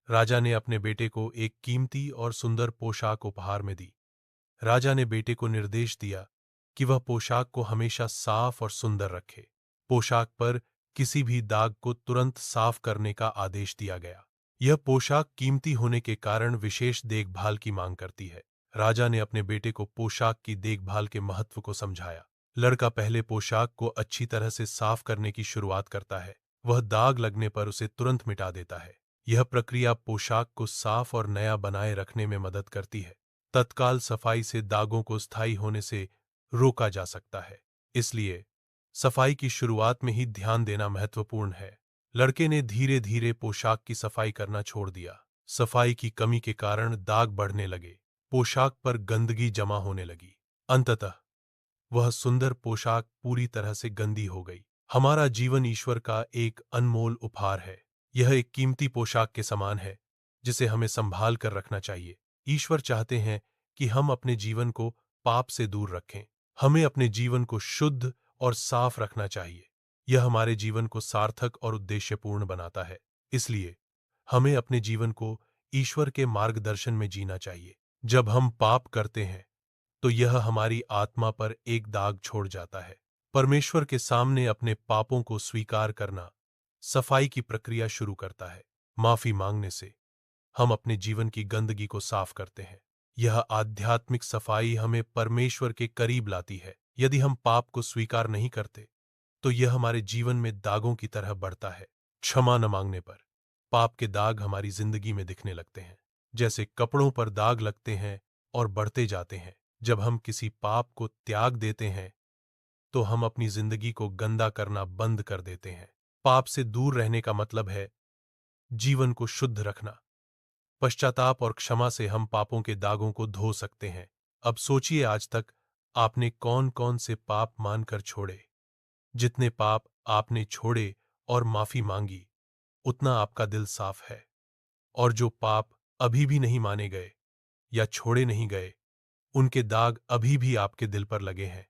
राजा ने अपने बेटे को एक कीमती और सुंदर पोशाक उपहार में दी। राजा ने बेटे को निर्देश दिया कि वह पोशाक को हमेशा साफ और सुंदर रखे। पोशाक पर किसी भी दाग को तुरंत साफ करने का आदेश दिया गया। यह पोशाक कीमती होने के कारण विशेष देखभाल की मांग करती है। राजा ने अपने बेटे को पोशाक की देखभाल के महत्व को समझाया। लड़का पहले पोशाक को अच्छी तरह से साफ करने की शुरुआत करता है। वह दाग लगने पर उसे तुरंत मिटा देता है। यह प्रक्रिया पोशाक को साफ और नया बनाए रखने में मदद करती है। तत्काल सफाई से दागों को स्थायी होने से रोका जा सकता है। इसलिए सफाई की शुरुआत में ही ध्यान देना महत्वपूर्ण है। लड़के ने धीरे धीरे पोशाक की सफाई करना छोड़ दिया। सफाई की कमी के कारण दाग बढ़ने लगे। पोशाक पर गंदगी जमा होने लगी। अंततः वह सुंदर पोशाक पूरी तरह से गंदी हो गई। हमारा जीवन ईश्वर का एक अनमोल उपहार है। यह एक कीमती पोशाक के समान है जिसे हमें संभाल कर रखना चाहिए। ईश्वर चाहते हैं कि हम अपने जीवन को पाप से दूर रखें। हमें अपने जीवन को शुद्ध और साफ रखना चाहिए। यह हमारे जीवन को सार्थक और उद्देश्यपूर्ण बनाता है। इसलिए हमें अपने जीवन को ईश्वर के मार्गदर्शन में जीना चाहिए। जब हम पाप करते हैं तो यह हमारी आत्मा पर एक दाग छोड़ जाता है। परमेश्वर के सामने अपने पापों को स्वीकार करना सफाई की प्रक्रिया शुरू करता है। माफी मांगने से हम अपने जीवन की गंदगी को साफ करते हैं। यह आध्यात्मिक सफाई हमें परमेश्वर के करीब लाती है। यदि हम पाप को स्वीकार नहीं करते तो यह हमारे जीवन में दागों की तरह बढ़ता है। क्षमा न मांगने पर पाप के दाग हमारी जिंदगी में दिखने लगते हैं। जैसे कपड़ों पर दाग लगते हैं और बढ़ते जाते हैं। जब हम किसी पाप को त्याग देते हैं तो हम अपनी जिंदगी को गंदा करना बंद कर देते हैं। पाप से दूर रहने का मतलब है जीवन को शुद्ध रखना। पश्चाताप और क्षमा से हम पापों के दागों को धो सकते हैं। अब सोचिए, आज तक आपने कौन कौन से पाप मानकर छोड़े। जितने पाप आपने छोड़े और माफी मांगी, उतना आपका दिल साफ है। और जो पाप अभी भी नहीं माने गए या छोड़े नहीं गए, उनके दाग अभी भी आपके दिल पर लगे हैं।